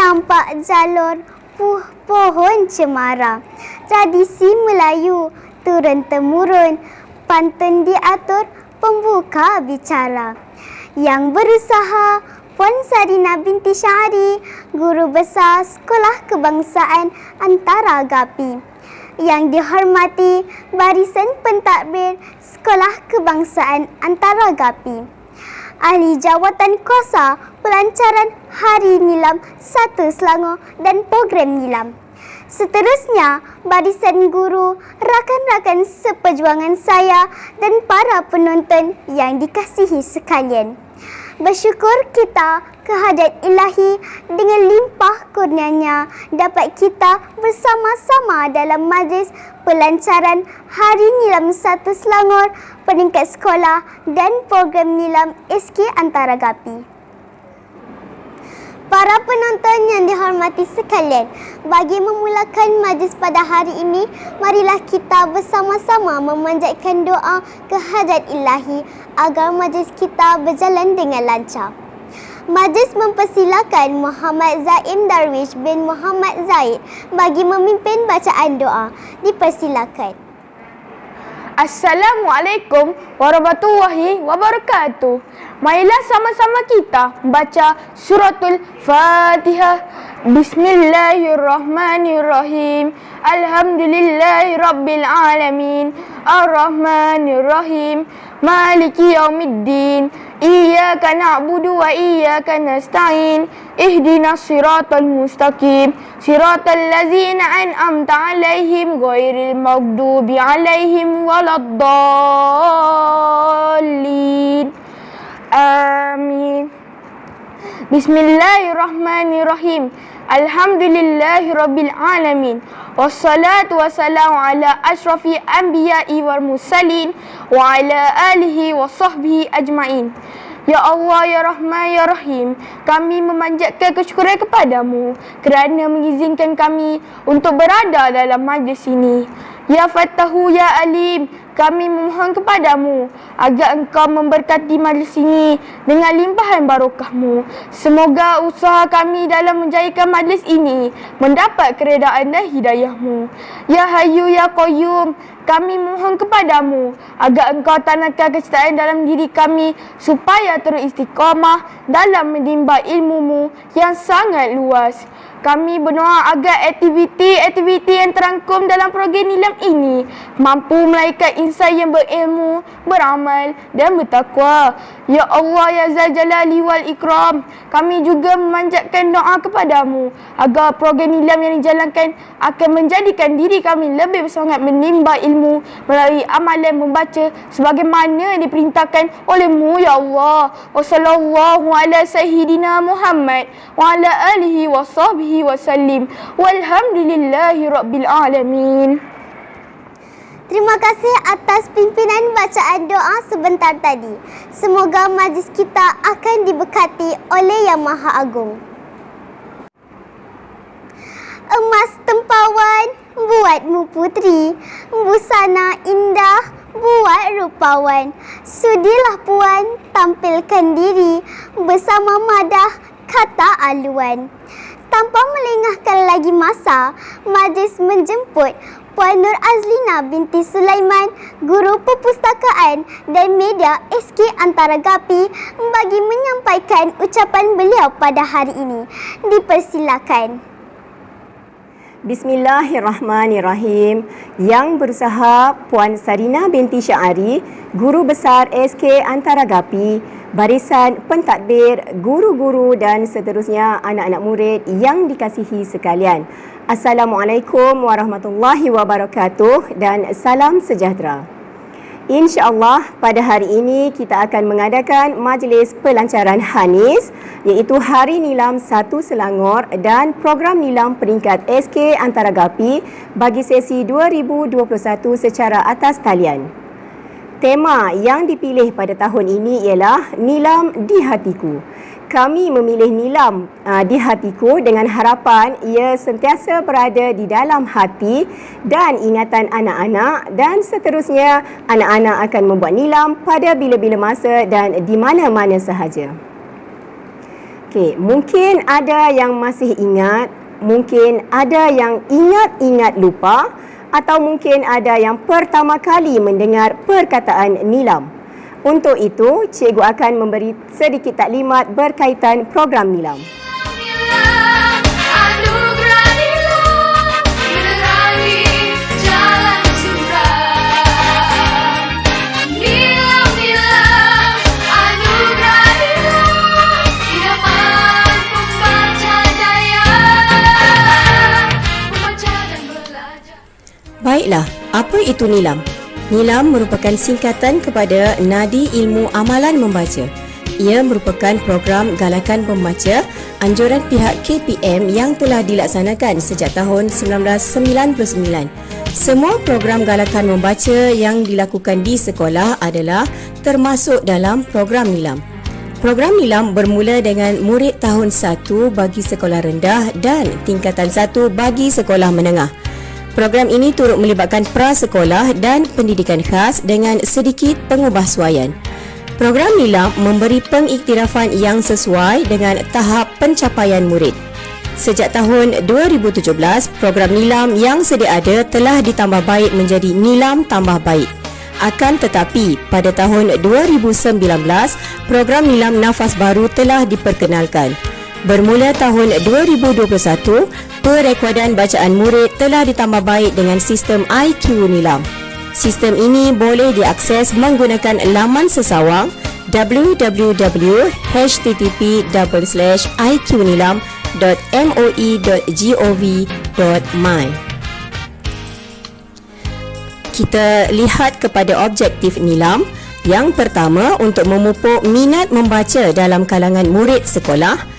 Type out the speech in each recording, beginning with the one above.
nampak jalur pohon cemara. Tradisi Melayu turun-temurun, pantun diatur, pembuka bicara. Yang berusaha Puan Sarina binti Syahari, Guru Besar Sekolah Kebangsaan Antara Gapi. Yang dihormati Barisan Pentadbir Sekolah Kebangsaan Antara Gapi. Ahli Jawatan Kuasa Pelancaran Hari Nilam 1 Selangor dan Program Nilam. Seterusnya, barisan guru, rakan-rakan seperjuangan saya dan para penonton yang dikasihi sekalian. Bersyukur kita kehadrat Ilahi dengan limpah kurnianya dapat kita bersama-sama dalam majlis pelancaran Hari Nilam 1 Selangor, peringkat sekolah dan program Nilam SK Antara Gapi. Para penonton yang dihormati sekalian, bagi memulakan majlis pada hari ini, marilah kita bersama-sama memanjatkan doa kehadrat Ilahi agar majlis kita berjalan dengan lancar. Majlis mempersilakan Muhammad Zaim Darwish bin Muhammad Zaid bagi memimpin bacaan doa. Dipersilakan. Assalamualaikum warahmatullahi wabarakatuh. Marilah sama-sama kita membaca suratul Fatihah. Bismillahirrahmanirrahim. Alhamdulillahirabbil alamin. Arrahmanirrahim. Maliki yaumiddin. Iyyaka na'budu wa iyyaka nasta'in. Ihdinas siratal mustaqim. Siratal ladzina an'amta 'alaihim ghairil maghdubi 'alaihim waladdallin. Amin. Bismillahirrahmanirrahim. Alhamdulillahirabbil alamin. Wassalatu wassalamu ala asyrafil anbiya'i wal mursalin wa ala alihi wa sahbihi ajma'in. Ya Allah, Ya Rahman, Ya Rahim, kami memanjatkan kesyukuran kepadamu kerana mengizinkan kami untuk berada dalam majlis ini. Ya Fattahu, Ya Alim, kami memohon kepadamu agar engkau memberkati majlis ini dengan limpahan barokahmu. Semoga usaha kami dalam menjayakan majlis ini mendapat keredaan dan hidayahmu. Ya Hayyu, Ya Qayyum, kami mohon kepadamu agar engkau tanamkan kecintaan dalam diri kami supaya terus istiqamah dalam menimba ilmu-Mu yang sangat luas. Kami berdoa agar aktiviti-aktiviti yang terangkum dalam program Nilam ini mampu melahirkan insan yang berilmu, beramal dan bertakwa. Ya Allah, Ya Zal Jalali wal Ikram, kami juga memanjatkan doa kepadamu agar program Nilam yang dijalankan akan menjadikan diri kami lebih bersemangat menimba ilmu melalui amalan membaca sebagaimana diperintahkan oleh-Mu, Ya Allah. Wassallallahu ala sayyidina Muhammad wa ala alihi wa sahbihi wasallim. Walhamdulillahi rabbil alamin. Terima kasih atas pimpinan bacaan doa sebentar tadi. Semoga majlis kita akan diberkati oleh Yang Maha Agung. Emas tempawan buatmu putri, busana indah buat rupawan. Sudilah puan tampilkan diri bersama madah kata aluan. Tanpa melengahkan lagi masa, majlis menjemput Puan Nur Azlina binti Sulaiman, Guru Perpustakaan dan Media SK Antara Gapi bagi menyampaikan ucapan beliau pada hari ini. Dipersilakan. Bismillahirrahmanirrahim. Yang berusaha Puan Sarina binti Syahari, Guru Besar SK Antara Gapi, barisan pentadbir, guru-guru dan seterusnya anak-anak murid yang dikasihi sekalian. Assalamualaikum warahmatullahi wabarakatuh dan salam sejahtera. InsyaAllah pada hari ini kita akan mengadakan majlis pelancaran Hanis iaitu Hari Nilam 1 Selangor dan program Nilam peringkat SK Antara Gapi bagi sesi 2021 secara atas talian. Tema yang dipilih pada tahun ini ialah Nilam di Hatiku. Kami memilih Nilam di Hatiku dengan harapan ia sentiasa berada di dalam hati dan ingatan anak-anak dan seterusnya anak-anak akan membuat nilam pada bila-bila masa dan di mana-mana sahaja. Okey, mungkin ada yang masih ingat, mungkin ada yang ingat-ingat lupa, atau mungkin ada yang pertama kali mendengar perkataan nilam. Untuk itu, cikgu akan memberi sedikit taklimat berkaitan program nilam. Baiklah, apa itu nilam? Nilam merupakan singkatan kepada Nadi Ilmu Amalan Membaca. Ia merupakan program galakan pembaca anjuran pihak KPM yang telah dilaksanakan sejak tahun 1999. Semua program galakan membaca yang dilakukan di sekolah adalah termasuk dalam program nilam. Program nilam bermula dengan murid tahun 1 bagi sekolah rendah dan tingkatan 1 bagi sekolah menengah. Program ini turut melibatkan prasekolah dan pendidikan khas dengan sedikit pengubahsuaian. Program nilam memberi pengiktirafan yang sesuai dengan tahap pencapaian murid. Sejak tahun 2017, program nilam yang sedia ada telah ditambah baik menjadi nilam tambah baik. Akan tetapi, pada tahun 2019, program nilam nafas baru telah diperkenalkan. Bermula tahun 2021, perekodan bacaan murid telah ditambah baik dengan sistem IQ Nilam. Sistem ini boleh diakses menggunakan laman sesawang www.http://iqnilam.moi.gov.my. Kita lihat kepada objektif nilam. Yang pertama, untuk memupuk minat membaca dalam kalangan murid sekolah.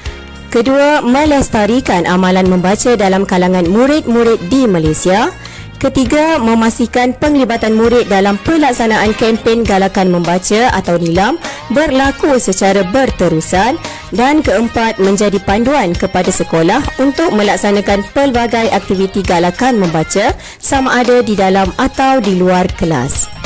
Kedua, melestarikan amalan membaca dalam kalangan murid-murid di Malaysia. Ketiga, memastikan penglibatan murid dalam pelaksanaan kempen galakan membaca atau nilam berlaku secara berterusan. Dan keempat, menjadi panduan kepada sekolah untuk melaksanakan pelbagai aktiviti galakan membaca sama ada di dalam atau di luar kelas.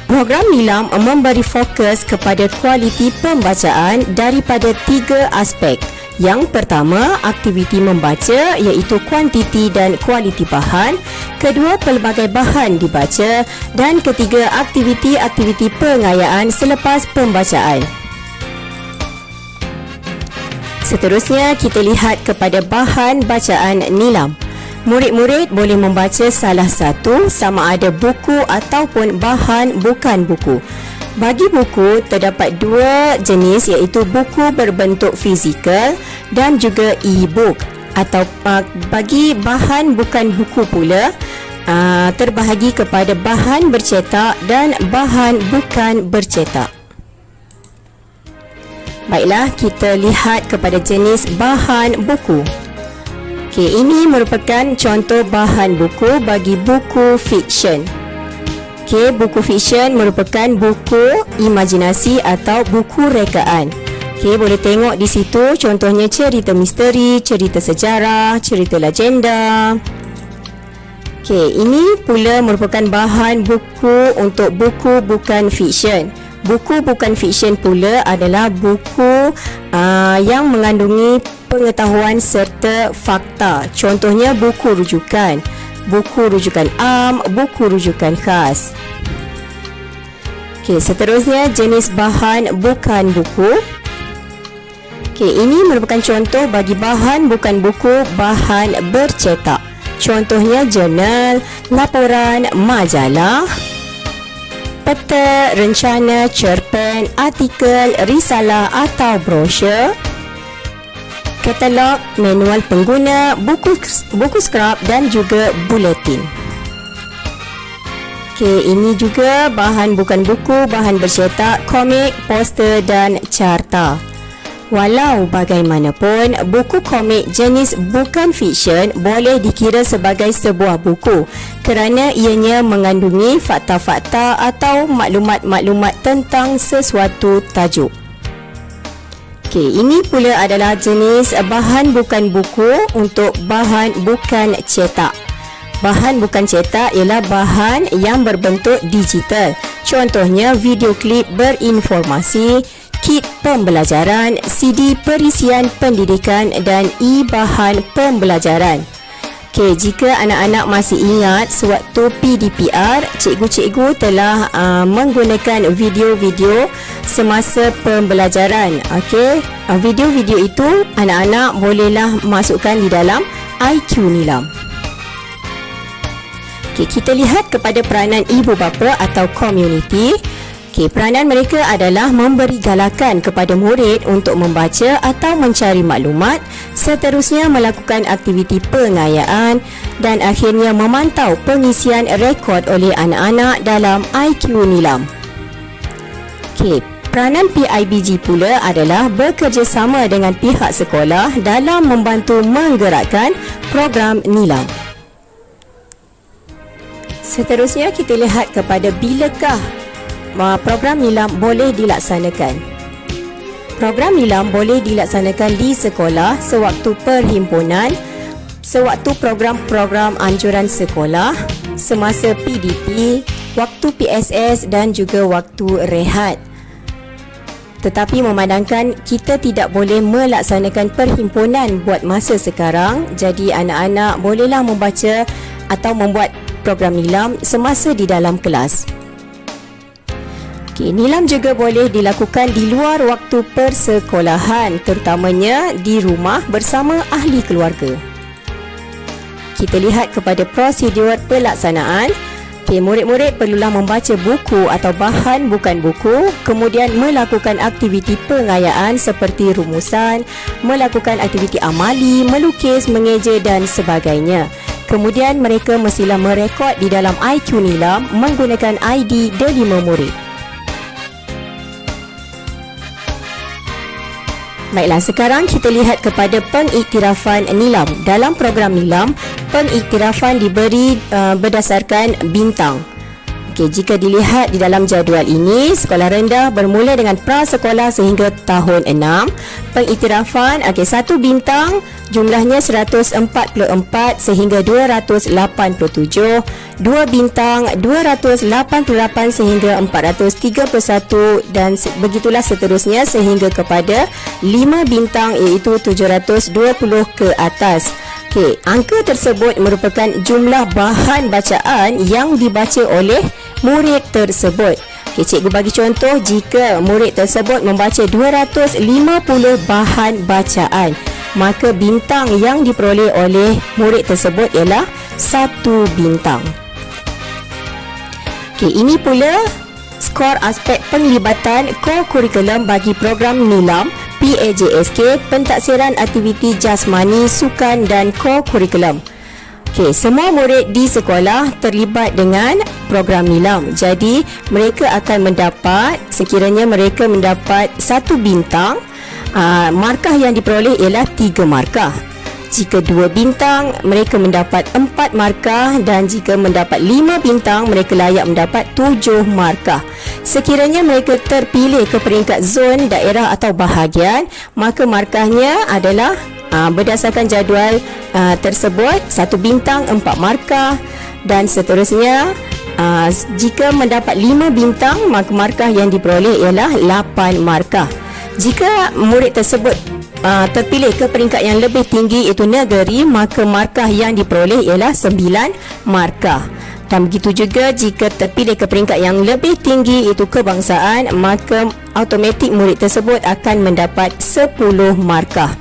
Program nilam memberi fokus kepada kualiti pembacaan daripada 3 aspek. Yang pertama, aktiviti membaca iaitu kuantiti dan kualiti bahan. Kedua, pelbagai bahan dibaca. Dan ketiga, aktiviti-aktiviti pengayaan selepas pembacaan. Seterusnya, kita lihat kepada bahan bacaan nilam. Murid-murid boleh membaca salah satu sama ada buku ataupun bahan bukan buku. Bagi buku, terdapat 2 jenis iaitu buku berbentuk fizikal dan juga e-book. Atau bagi bahan bukan buku pula, terbahagi kepada bahan bercetak dan bahan bukan bercetak. Baiklah, kita lihat kepada jenis bahan buku. Okey, ini merupakan contoh bahan buku bagi buku fiksyen. Okey, buku fiksyen merupakan buku imajinasi atau buku rekaan. Okey, boleh tengok di situ contohnya cerita misteri, cerita sejarah, cerita legenda. Okey, ini pula merupakan bahan buku untuk buku bukan fiksyen. Buku bukan fiksyen pula adalah buku yang mengandungi pengetahuan serta fakta. Contohnya buku rujukan am, buku rujukan khas. Okey, seterusnya jenis bahan bukan buku. Okey, ini merupakan contoh bagi bahan bukan buku bahan bercetak. Contohnya jurnal, laporan, majalah, peta, rencana, cerpen, artikel, risalah atau brosur, katalog, manual pengguna, buku skrap dan juga buletin. Okey, ini juga bahan bukan buku, bahan bercetak, komik, poster dan carta. Walau bagaimanapun, buku komik jenis bukan fiksyen boleh dikira sebagai sebuah buku kerana ianya mengandungi fakta-fakta atau maklumat-maklumat tentang sesuatu tajuk. Okey, ini pula adalah jenis bahan bukan buku untuk bahan bukan cetak. Bahan bukan cetak ialah bahan yang berbentuk digital. Contohnya video klip berinformasi, kit pembelajaran, CD perisian pendidikan dan e-bahan pembelajaran. Okey, jika anak-anak masih ingat sewaktu PDPR, cikgu-cikgu telah menggunakan video-video semasa pembelajaran. Okey, video-video itu anak-anak bolehlah masukkan di dalam IQ Nilam. Okey, kita lihat kepada peranan ibu bapa atau komuniti. Okey, peranan mereka adalah memberi galakan kepada murid untuk membaca atau mencari maklumat, seterusnya melakukan aktiviti pengayaan dan akhirnya memantau pengisian rekod oleh anak-anak dalam IQ Nilam. Okey, peranan PIBG pula adalah bekerjasama dengan pihak sekolah dalam membantu menggerakkan program Nilam. Seterusnya kita lihat kepada bilakah program Nilam boleh dilaksanakan. Program Nilam boleh dilaksanakan di sekolah sewaktu perhimpunan, sewaktu program-program anjuran sekolah, semasa PDP, waktu PSS dan juga waktu rehat. Tetapi memandangkan kita tidak boleh melaksanakan perhimpunan buat masa sekarang, jadi anak-anak bolehlah membaca atau membuat program Nilam semasa di dalam kelas. Okay, Nilam juga boleh dilakukan di luar waktu persekolahan, terutamanya di rumah bersama ahli keluarga. Kita lihat kepada prosedur pelaksanaan. Okay, murid-murid perlulah membaca buku atau bahan bukan buku, kemudian melakukan aktiviti pengayaan seperti rumusan, melakukan aktiviti amali, melukis, mengeja dan sebagainya. Kemudian mereka mestilah merekod di dalam IQ Nilam menggunakan ID D5 murid. Baiklah, sekarang kita lihat kepada pengiktirafan Nilam. Dalam program Nilam, pengiktirafan diberi berdasarkan bintang. Okey, jika dilihat di dalam jadual ini, sekolah rendah bermula dengan prasekolah sehingga tahun 6. Pengiktirafan, 1 bintang, jumlahnya 144 sehingga 287. 2 bintang, 288 sehingga 431 dan begitulah seterusnya sehingga kepada 5 bintang iaitu 720 ke atas. Okey, angka tersebut merupakan jumlah bahan bacaan yang dibaca oleh murid tersebut. Okey, cikgu bagi contoh, jika murid tersebut membaca 250 bahan bacaan, maka bintang yang diperoleh oleh murid tersebut ialah 1 bintang. Okey, ini pula skor aspek penglibatan co-curriculum bagi program Nilam PAJSK, pentaksiran aktiviti jasmani, sukan dan co-curriculum. Okey, semua murid di sekolah terlibat dengan program Nilam. Jadi, mereka akan mendapat, sekiranya mereka mendapat 1 bintang, markah yang diperoleh ialah 3 markah. Jika 2 bintang, mereka mendapat 4 markah dan jika mendapat 5 bintang, mereka layak mendapat 7 markah. Sekiranya mereka terpilih ke peringkat zon, daerah atau bahagian, maka markahnya adalah berdasarkan jadual tersebut, 1 bintang 4 markah dan seterusnya. Jika mendapat 5 bintang, maka markah yang diperoleh ialah 8 markah. Jika murid tersebut terpilih ke peringkat yang lebih tinggi iaitu negeri, maka markah yang diperoleh ialah 9 markah. Dan begitu juga jika terpilih ke peringkat yang lebih tinggi iaitu kebangsaan, maka automatik murid tersebut akan mendapat 10 markah.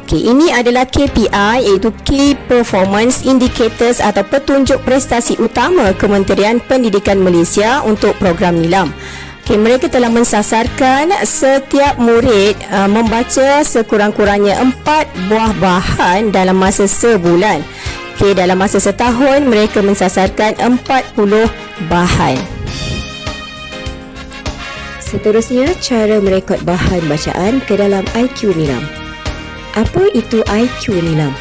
Okey, ini adalah KPI iaitu Key Performance Indicators atau petunjuk prestasi utama Kementerian Pendidikan Malaysia untuk program Nilam. Okay, mereka telah mensasarkan setiap murid membaca sekurang-kurangnya 4 buah bahan dalam masa sebulan. Okay, dalam masa setahun mereka mensasarkan 40 bahan. Seterusnya, cara merekod bahan bacaan ke dalam IQ Nilam. Apa itu IQ Nilam?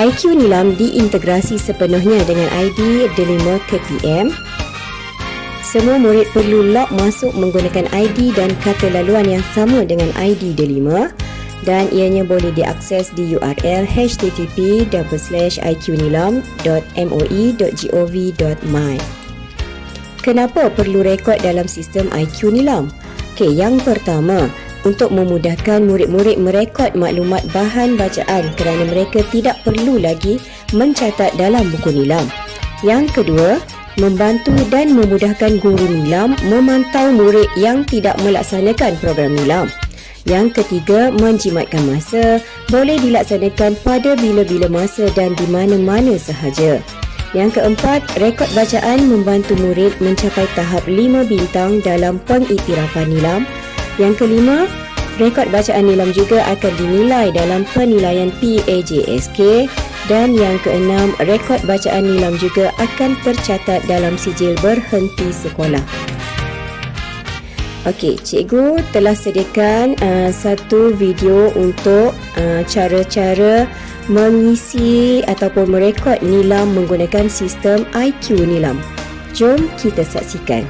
IQ Nilam diintegrasi sepenuhnya dengan ID D5 KPM. Semua murid perlu log masuk menggunakan ID dan kata laluan yang sama dengan ID D5 dan ianya boleh diakses di URL http://iqnilam.moi.gov.my. Kenapa perlu rekod dalam sistem IQ Nilam? Okey, yang pertama, untuk memudahkan murid-murid merekod maklumat bahan bacaan kerana mereka tidak perlu lagi mencatat dalam buku nilam. Yang kedua, membantu dan memudahkan guru nilam memantau murid yang tidak melaksanakan program nilam. Yang ketiga, menjimatkan masa boleh dilaksanakan pada bila-bila masa dan di mana-mana sahaja. Yang keempat, rekod bacaan membantu murid mencapai tahap 5 bintang dalam pengiktirafan nilam. Yang kelima, rekod bacaan nilam juga akan dinilai dalam penilaian PAJSK. Dan yang keenam, rekod bacaan nilam juga akan tercatat dalam sijil berhenti sekolah. Okey, cikgu telah sediakan satu video untuk cara-cara mengisi ataupun merekod nilam menggunakan sistem IQ nilam. Jom kita saksikan.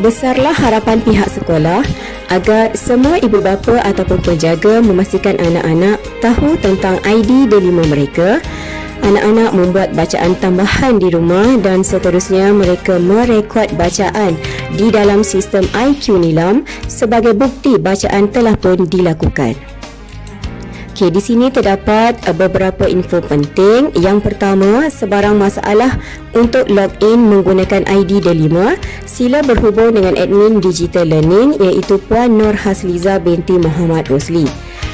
Besarlah harapan pihak sekolah agar semua ibu bapa ataupun penjaga memastikan anak-anak tahu tentang ID D5 mereka. Anak-anak membuat bacaan tambahan di rumah dan seterusnya mereka merekod bacaan di dalam sistem IQ Nilam sebagai bukti bacaan telah pun dilakukan. Okey, di sini terdapat beberapa info penting. Yang pertama, sebarang masalah untuk login menggunakan ID Delima, sila berhubung dengan admin Digital Learning iaitu Puan Nur Hasliza binti Muhammad Rosli.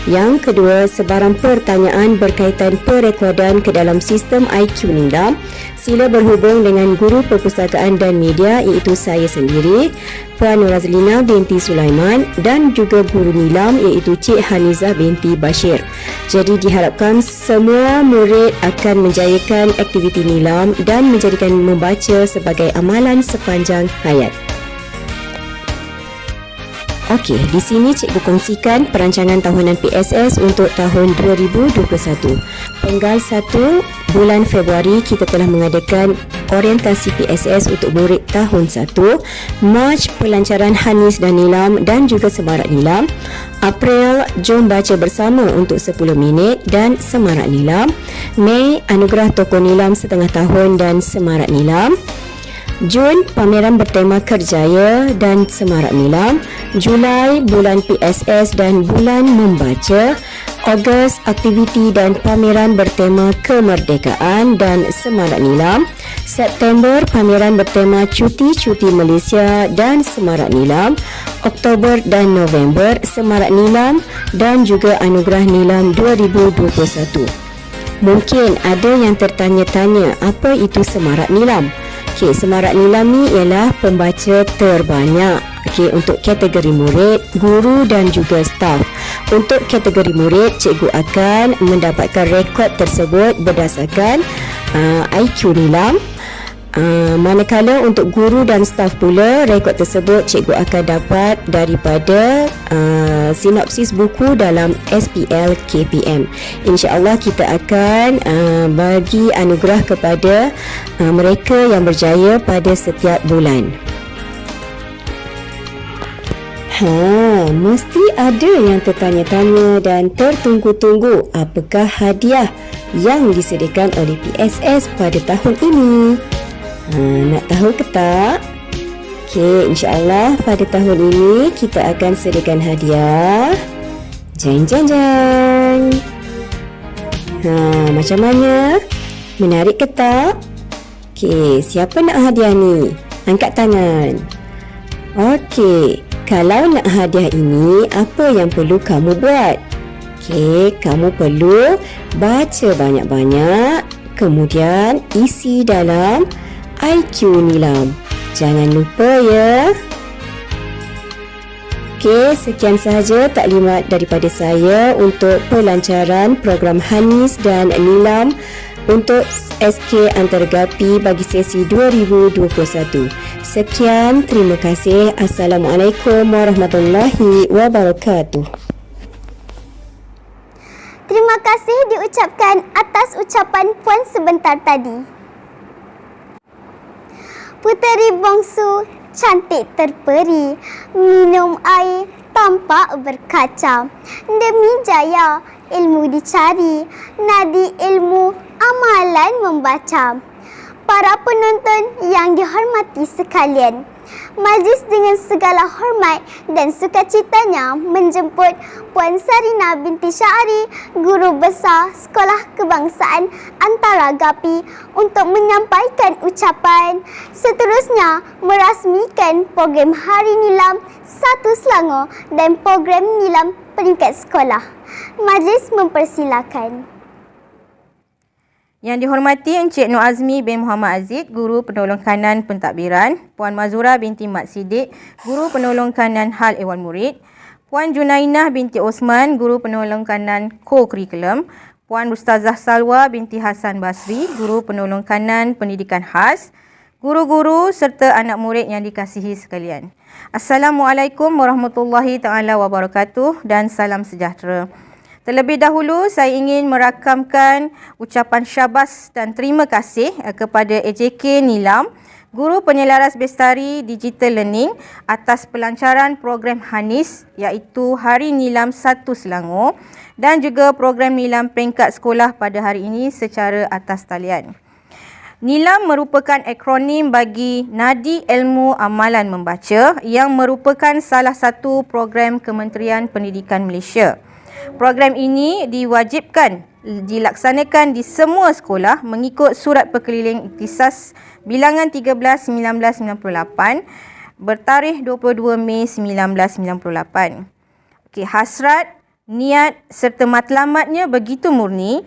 Yang kedua, sebarang pertanyaan berkaitan perekodan ke dalam sistem IQ Nilam, sila berhubung dengan Guru Perpustakaan dan Media iaitu saya sendiri, Puan Nur Azlina binti Sulaiman, dan juga Guru Nilam iaitu Cik Hanizah binti Bashir. Jadi diharapkan semua murid akan menjayakan aktiviti Nilam dan menjadikan membaca sebagai amalan sepanjang hayat. Okey, di sini cikgu kongsikan perancangan tahunan PSS untuk tahun 2021. Penggal 1 bulan Februari kita telah mengadakan orientasi PSS untuk murid tahun 1, Mac pelancaran Hanis dan Nilam dan juga Semarak Nilam, April jom baca bersama untuk 10 minit dan Semarak Nilam, Mei anugerah tokoh Nilam setengah tahun dan Semarak Nilam, Jun pameran bertema Kerjaya dan Semarak Nilam, Julai bulan PSS dan bulan membaca, Ogos aktiviti dan pameran bertema Kemerdekaan dan Semarak Nilam, September pameran bertema Cuti-Cuti Malaysia dan Semarak Nilam, Oktober dan November Semarak Nilam dan juga Anugerah Nilam 2021. Mungkin ada yang tertanya-tanya apa itu Semarak Nilam. Okey, Semarak Nilam ni ialah pembaca terbanyak. Okey, untuk kategori murid, guru dan juga staf. Untuk kategori murid, cikgu akan mendapatkan rekod tersebut berdasarkan IQ Nilam. Manakala untuk guru dan staf pula, rekod tersebut cikgu akan dapat daripada sinopsis buku dalam SPL KPM. InsyaAllah kita akan bagi anugerah kepada mereka yang berjaya pada setiap bulan. Mesti ada yang tertanya-tanya dan tertunggu-tunggu apakah hadiah yang disediakan oleh PSS pada tahun ini. Nak tahu ke tak? Okey, insyaAllah pada tahun ini kita akan sediakan hadiah. Jeng jeng jeng. Macam mana? Menarik ke tak? Okey, siapa nak hadiah ni? Angkat tangan. Okey, kalau nak hadiah ini, apa yang perlu kamu buat? Okey, kamu perlu baca banyak-banyak, kemudian isi dalam IQ Nilam. Jangan lupa ya. Okey, sekian sahaja taklimat daripada saya untuk pelancaran program Hanis dan Nilam untuk SK Antaragapi bagi sesi 2021. Sekian, terima kasih. Assalamualaikum warahmatullahi wabarakatuh. Terima kasih diucapkan atas ucapan Puan sebentar tadi. Puteri bongsu cantik terperi, minum air tampak berkaca. Demi jaya ilmu dicari, nadi ilmu amalan membaca. Para penonton yang dihormati sekalian, majlis dengan segala hormat dan sukacitanya menjemput Puan Sarina binti Syahari, Guru Besar Sekolah Kebangsaan Antaragapi untuk menyampaikan ucapan. Seterusnya, merasmikan program Hari Nilam 1 Selangor dan program Nilam peringkat sekolah. Majlis mempersilakan. Yang dihormati Encik Nur Azmi bin Muhammad Aziz, Guru Penolong Kanan Pentadbiran, Puan Mazura binti Mat Siddiq, Guru Penolong Kanan Hal Ehwal Murid, Puan Junainah binti Osman, Guru Penolong Kanan Co-Curriculum, Puan Ustazah Salwa binti Hasan Basri, Guru Penolong Kanan Pendidikan Khas, guru-guru serta anak murid yang dikasihi sekalian. Assalamualaikum warahmatullahi taala wabarakatuh dan salam sejahtera. Terlebih dahulu, saya ingin merakamkan ucapan syabas dan terima kasih kepada AJK Nilam, Guru Penyelaras Bestari Digital Learning atas pelancaran program Hanis iaitu Hari Nilam 1 Selangor dan juga program Nilam peringkat sekolah pada hari ini secara atas talian. Nilam merupakan akronim bagi Nadi Ilmu Amalan Membaca yang merupakan salah satu program Kementerian Pendidikan Malaysia. Program ini diwajibkan dilaksanakan di semua sekolah mengikut Surat Perkeliling Ikhtisas Bilangan 13/1998 bertarikh 22 Mei 1998. Hasrat, niat serta matlamatnya begitu murni,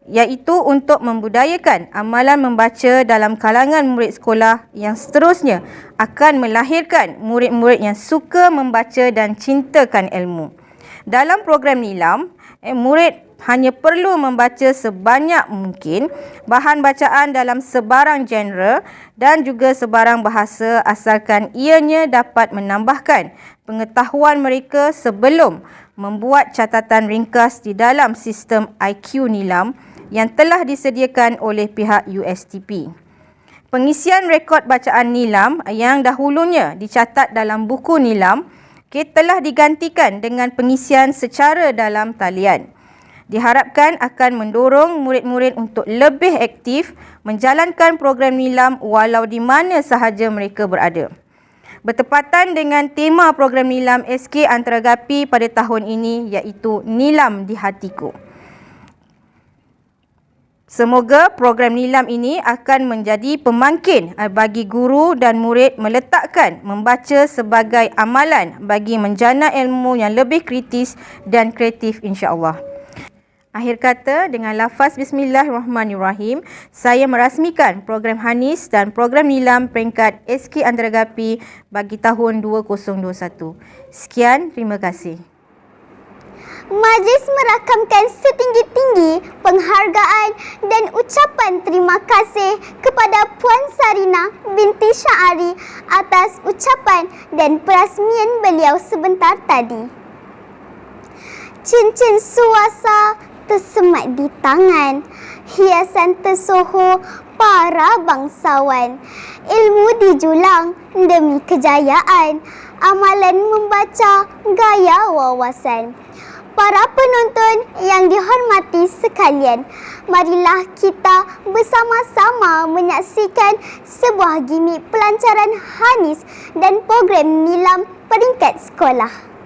iaitu untuk membudayakan amalan membaca dalam kalangan murid sekolah yang seterusnya akan melahirkan murid-murid yang suka membaca dan cintakan ilmu. Dalam program Nilam, murid hanya perlu membaca sebanyak mungkin bahan bacaan dalam sebarang genre dan juga sebarang bahasa asalkan ianya dapat menambahkan pengetahuan mereka sebelum membuat catatan ringkas di dalam sistem IQ Nilam yang telah disediakan oleh pihak USTP. Pengisian rekod bacaan Nilam yang dahulunya dicatat dalam buku Nilam telah digantikan dengan pengisian secara dalam talian. Diharapkan akan mendorong murid-murid untuk lebih aktif menjalankan program Nilam walau di mana sahaja mereka berada. Bertepatan dengan tema program Nilam SK Antaragapi pada tahun ini iaitu Nilam di Hatiku. Semoga program Nilam ini akan menjadi pemangkin bagi guru dan murid meletakkan membaca sebagai amalan bagi menjana ilmu yang lebih kritis dan kreatif insya-Allah. Akhir kata, dengan lafaz Bismillahirrahmanirrahim, saya merasmikan program Hanis dan program Nilam peringkat SK Antaragapi bagi tahun 2021. Sekian, terima kasih. Majlis merakamkan setinggi-tinggi penghargaan dan ucapan terima kasih kepada Puan Sarina binti Syahari atas ucapan dan perasmian beliau sebentar tadi. Cincin suasa tersemat di tangan, hiasan tersohor para bangsawan, ilmu dijulang demi kejayaan, amalan membaca gaya wawasan. Para penonton yang dihormati sekalian, marilah kita bersama-sama menyaksikan sebuah gimik pelancaran Hanis dan program Nilam peringkat sekolah.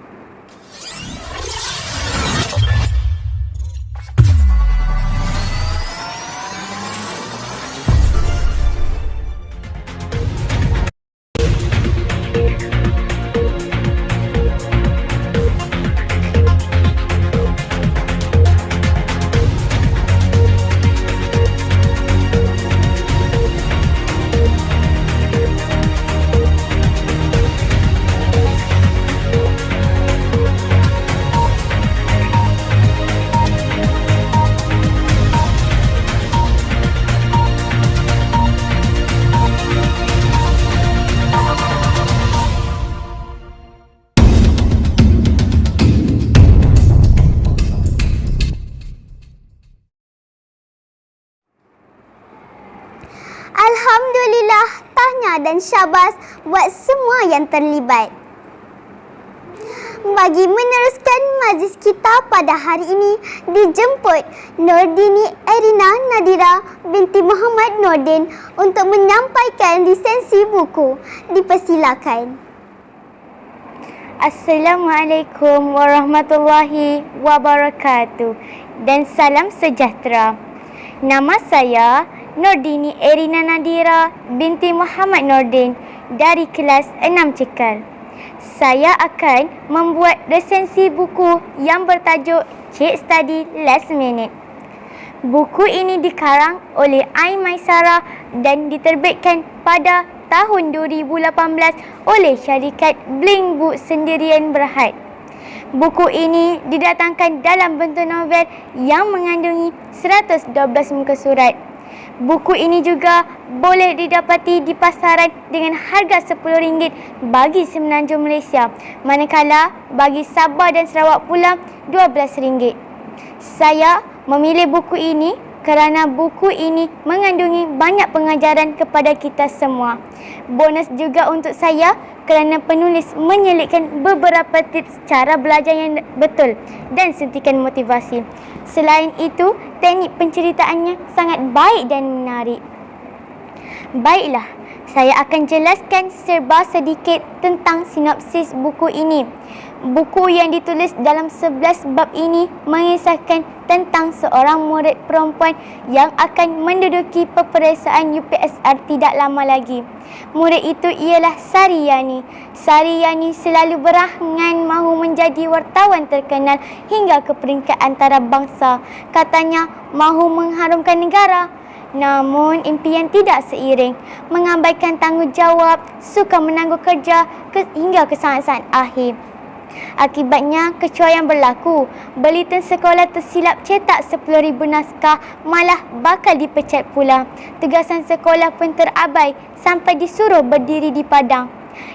Alhamdulillah, tahniah dan syabas buat semua yang terlibat. Bagi meneruskan majlis kita pada hari ini, dijemput Nordini Erina Nadira binti Muhammad Nordin untuk menyampaikan lisensi buku. Dipersilakan. Assalamualaikum warahmatullahi wabarakatuh dan salam sejahtera. Nama saya Nordini Erina Nadira binti Muhammad Nordin dari kelas 6 Cekal. Saya akan membuat resensi buku yang bertajuk Cik Study Last Minute. Buku ini dikarang oleh Ain Maisara dan diterbitkan pada tahun 2018 oleh syarikat Bling Book Sendirian Berhad. Buku ini didatangkan dalam bentuk novel yang mengandungi 112 muka surat. Buku ini juga boleh didapati di pasaran dengan harga RM10 bagi Semenanjung Malaysia, manakala bagi Sabah dan Sarawak pula RM12. Saya memilih buku ini kerana buku ini mengandungi banyak pengajaran kepada kita semua. Bonus juga untuk saya kerana penulis menyelitkan beberapa tips cara belajar yang betul dan suntikan motivasi. Selain itu, teknik penceritaannya sangat baik dan menarik. Baiklah, saya akan jelaskan serba sedikit tentang sinopsis buku ini. Buku yang ditulis dalam 11 bab ini mengisahkan tentang seorang murid perempuan yang akan menduduki peperiksaan UPSR tidak lama lagi. Murid itu ialah Sariyani. Sariyani selalu berangan mahu menjadi wartawan terkenal hingga ke peringkat antarabangsa. Katanya mahu mengharumkan negara. Namun impian tidak seiring, mengabaikan tanggungjawab, suka menangguh kerja hingga ke saat-saat akhir. Akibatnya, kecoa yang berlaku, Bulletin sekolah tersilap cetak 10,000 naskah, malah bakal dipecat pula. Tugasan sekolah pun terabai sampai disuruh berdiri di padang.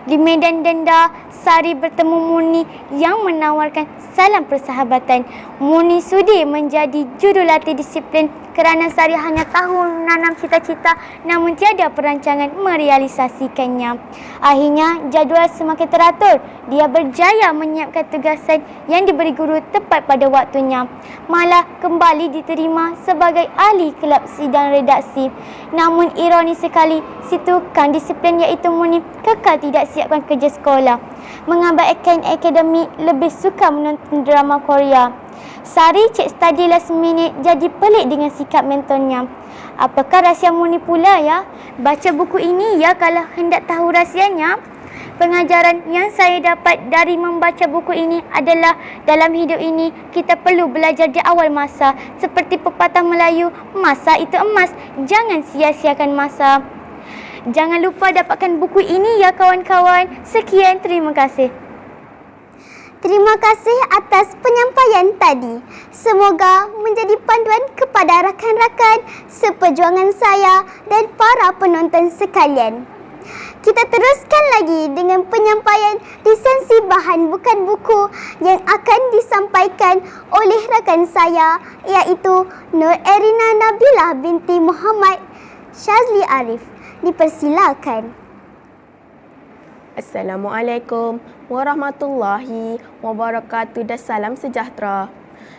Di medan denda, Sari bertemu Muni yang menawarkan salam persahabatan. Muni sudi menjadi jurulatih disiplin kerana Sari hanya tahu menanam cita-cita namun tiada perancangan merealisasikannya. Akhirnya, jadual semakin teratur. Dia berjaya menyiapkan tugasan yang diberi guru tepat pada waktunya. Malah kembali diterima sebagai ahli kelab sidang redaksi. Namun ironi sekali, si tukang disiplin iaitu Muni kekal tidak siapkan kerja sekolah. Mengabaikan akademik, lebih suka menonton drama Korea. Sari cek study last minute jadi pelik dengan sikap mentornya. Apakah rahsia Muni pula ya? Baca buku ini ya kalau hendak tahu rahsianya. Pengajaran yang saya dapat dari membaca buku ini adalah dalam hidup ini kita perlu belajar di awal masa. Seperti pepatah Melayu, masa itu emas, jangan sia-siakan masa. Jangan lupa dapatkan buku ini ya kawan-kawan. Sekian, terima kasih. Terima kasih atas penyampaian tadi. Semoga menjadi panduan kepada rakan-rakan seperjuangan saya dan para penonton sekalian. Kita teruskan lagi dengan penyampaian lisensi bahan bukan buku yang akan disampaikan oleh rakan saya iaitu Nur Erina Nabilah binti Muhammad Syazli Arif. Dipersilakan. Assalamualaikum warahmatullahi wabarakatuh dan salam sejahtera.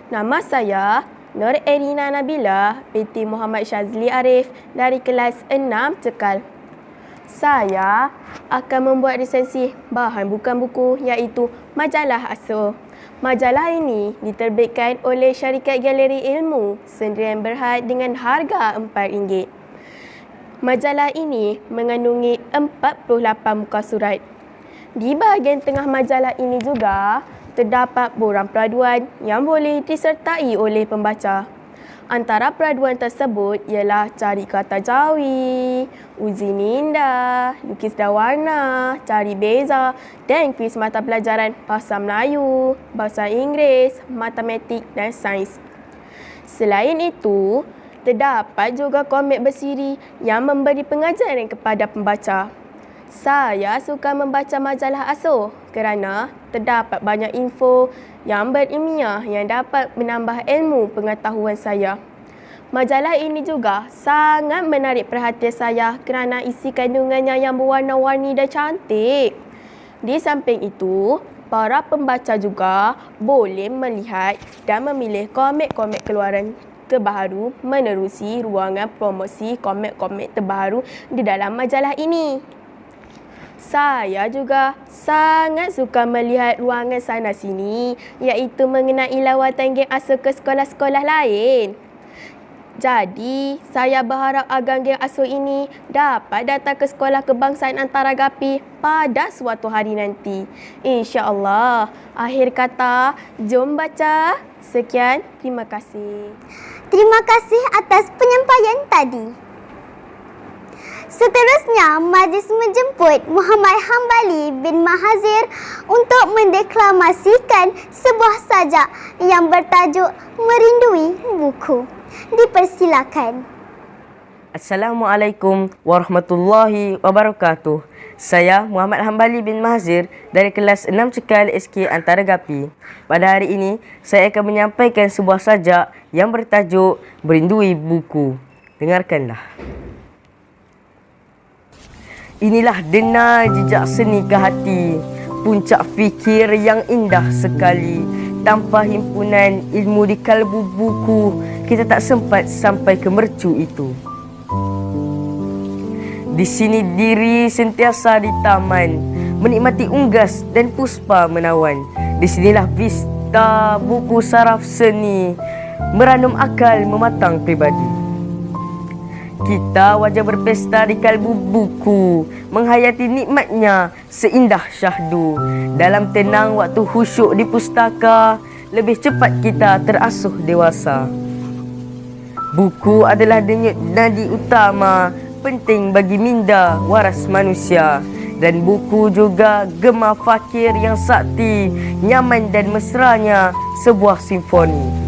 Nama saya Nur Erina Nabilah binti Muhammad Syazli Arif dari kelas 6 Cekal. Saya akan membuat resensi bahan bukan buku iaitu Majalah Asuh. Majalah ini diterbitkan oleh Syarikat Galeri Ilmu Sendirian Berhad dengan harga RM4. Majalah ini mengandungi 48 muka surat. Di bahagian tengah majalah ini juga terdapat borang peraduan yang boleh disertai oleh pembaca. Antara peraduan tersebut ialah cari kata jawi, uji minda, lukis dan warna, cari beza dan kuis mata pelajaran Bahasa Melayu, Bahasa Inggeris, Matematik dan Sains. Selain itu, terdapat juga komik bersiri yang memberi pengajaran kepada pembaca. Saya suka membaca majalah Asuh kerana terdapat banyak info yang berilmiah yang dapat menambah ilmu pengetahuan saya. Majalah ini juga sangat menarik perhatian saya kerana isi kandungannya yang berwarna-warni dan cantik. Di samping itu, para pembaca juga boleh melihat dan memilih komik-komik keluaran terbaru menerusi ruangan promosi komik-komik terbaru di dalam majalah ini. Saya juga sangat suka melihat ruangan sana sini iaitu mengenai lawatan geng Asuh ke sekolah-sekolah lain. Jadi, saya berharap agar geng Asuh ini dapat datang ke Sekolah Kebangsaan Antaragapi pada suatu hari nanti. InsyaAllah. Akhir kata, jom baca. Sekian, terima kasih. Terima kasih atas penyampaian tadi. Seterusnya, majlis menjemput Muhammad Hambali bin Mahazir untuk mendeklamasikan sebuah sajak yang bertajuk Merindui Buku. Dipersilakan. Assalamualaikum warahmatullahi wabarakatuh. Saya Muhammad Hambali bin Mahazir dari kelas 6 Cekal SK Antaragapi. Pada hari ini, saya akan menyampaikan sebuah sajak yang bertajuk Merindui Buku. Dengarkanlah. Inilah denai jejak seni ke hati, puncak fikir yang indah sekali. Tanpa himpunan ilmu di kalbu buku, kita tak sempat sampai ke mercu itu. Di sini diri sentiasa di taman, menikmati unggas dan puspa menawan. Di sinilah vista buku saraf seni, meranum akal mematang pribadi. Kita wajar berpesta di kalbu buku, menghayati nikmatnya seindah syahdu. Dalam tenang waktu khusyuk di pustaka, lebih cepat kita terasuh dewasa. Buku adalah denyut nadi utama, penting bagi minda waras manusia. Dan buku juga gema fakir yang sakti, nyaman dan mesranya sebuah simfoni.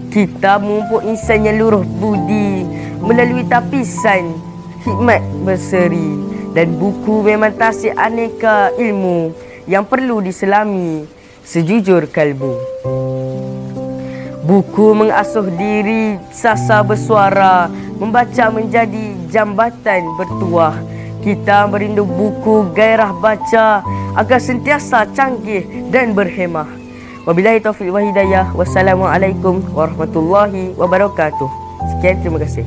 Kita memupuk insan yang luruh budi melalui tapisan hikmat berseri. Dan buku memang tasik aneka ilmu yang perlu diselami sejujur kalbu. Buku mengasuh diri sasa bersuara, membaca menjadi jambatan bertuah. Kita merindu buku gairah baca agar sentiasa canggih dan berhemah. Wabillahi taufiq wa hidayah. Wassalamualaikum warahmatullahi wabarakatuh. Sekian, terima kasih.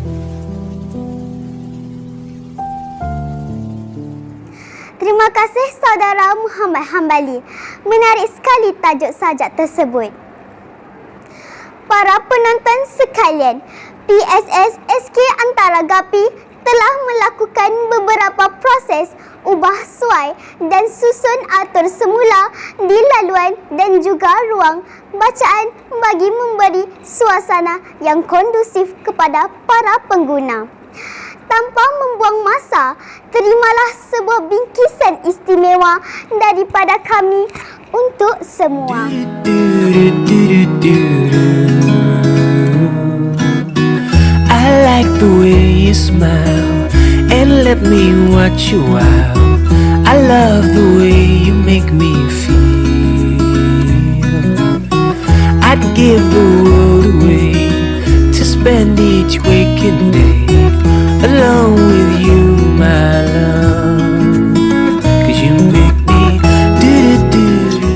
Terima kasih saudara Muhammad Hambali. Menarik sekali tajuk sajak tersebut. Para penonton sekalian, PSS SK Antara Gapi telah melakukan beberapa proses ubah suai dan susun atur semula di laluan dan juga ruang bacaan bagi memberi suasana yang kondusif kepada para pengguna. Tanpa membuang masa, terimalah sebuah bingkisan istimewa daripada kami untuk semua. I like the way you smile and let me watch you out. I love the way you make me feel. I'd give the world away to spend each waking day alone with you, my love. 'Cause you make me do-do-do-do-do.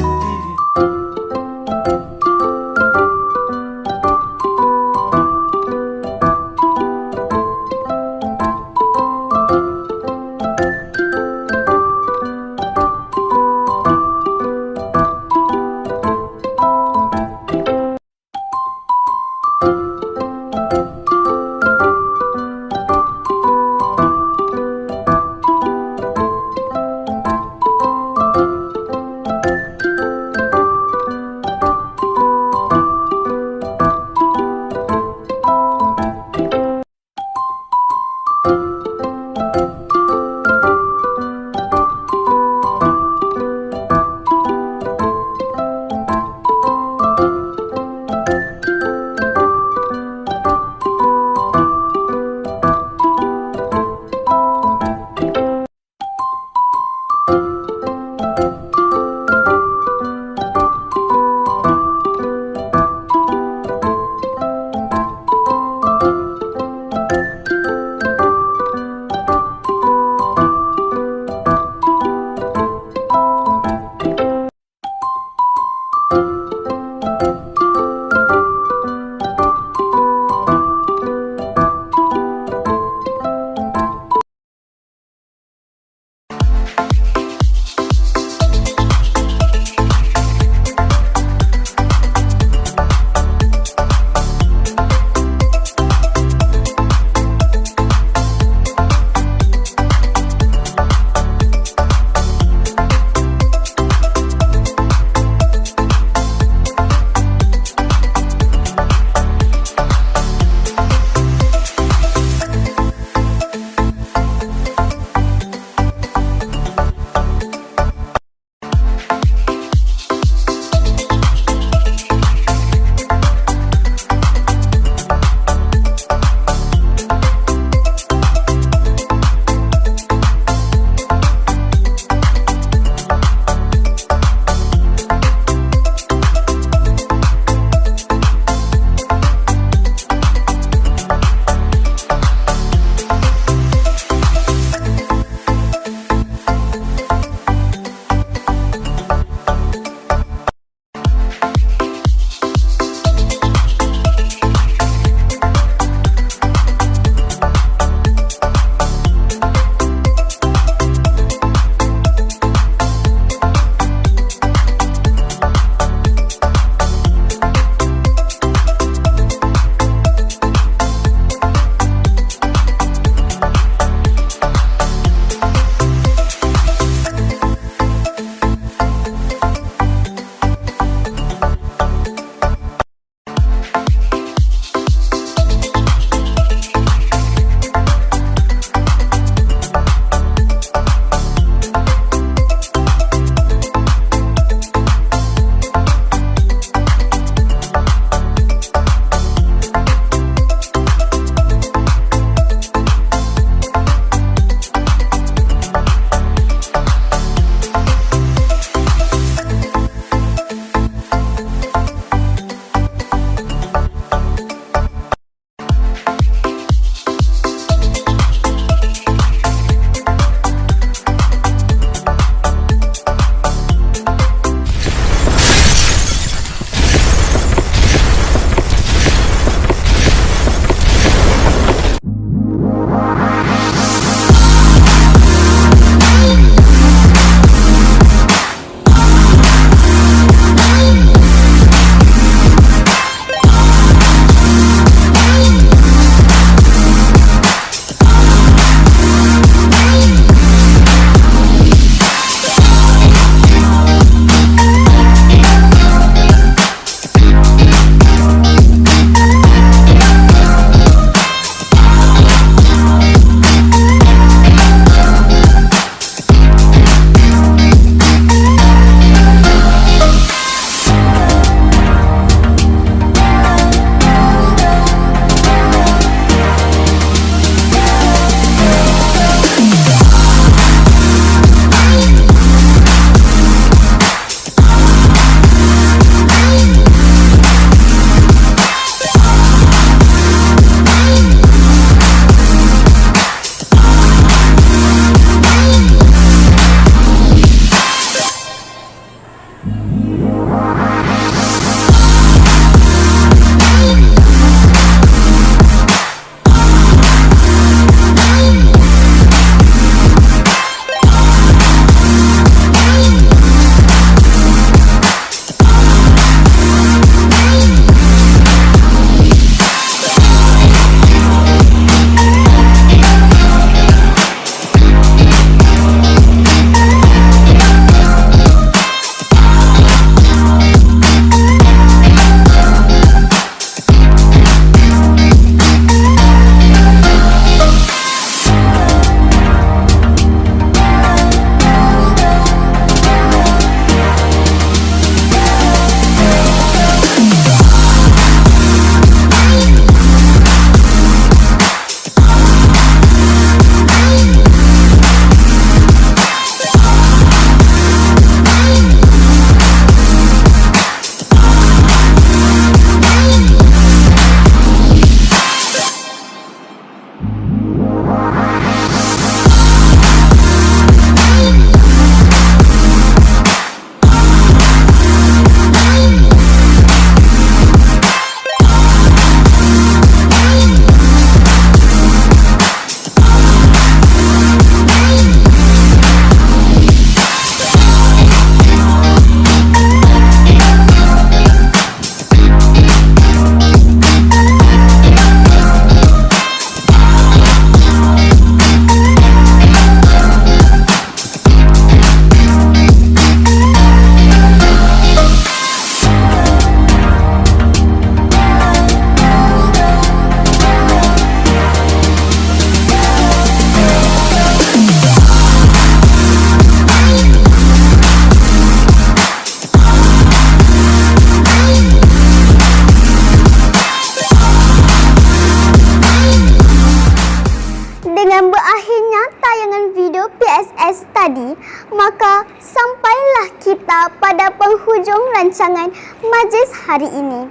tadi, maka sampailah kita pada penghujung rancangan majlis hari ini.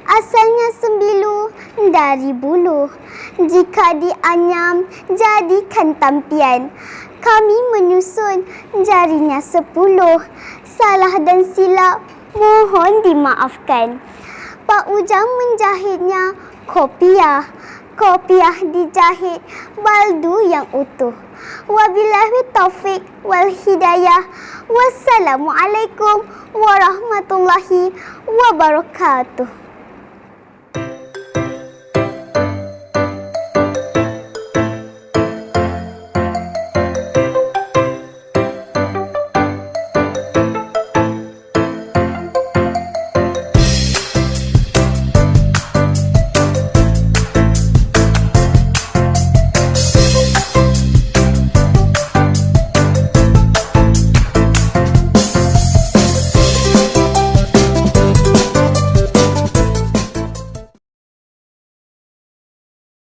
Asalnya sembilu dari bulu, jika dianyam jadikan tampian. Kami menyusun jarinya 10, salah dan silap mohon dimaafkan. Pak Ujang menjahitnya kopiah, kopiah dijahit baldu yang utuh. Wabillahi taufik wal hidayah. Wassalamualaikum warahmatullahi wabarakatuh.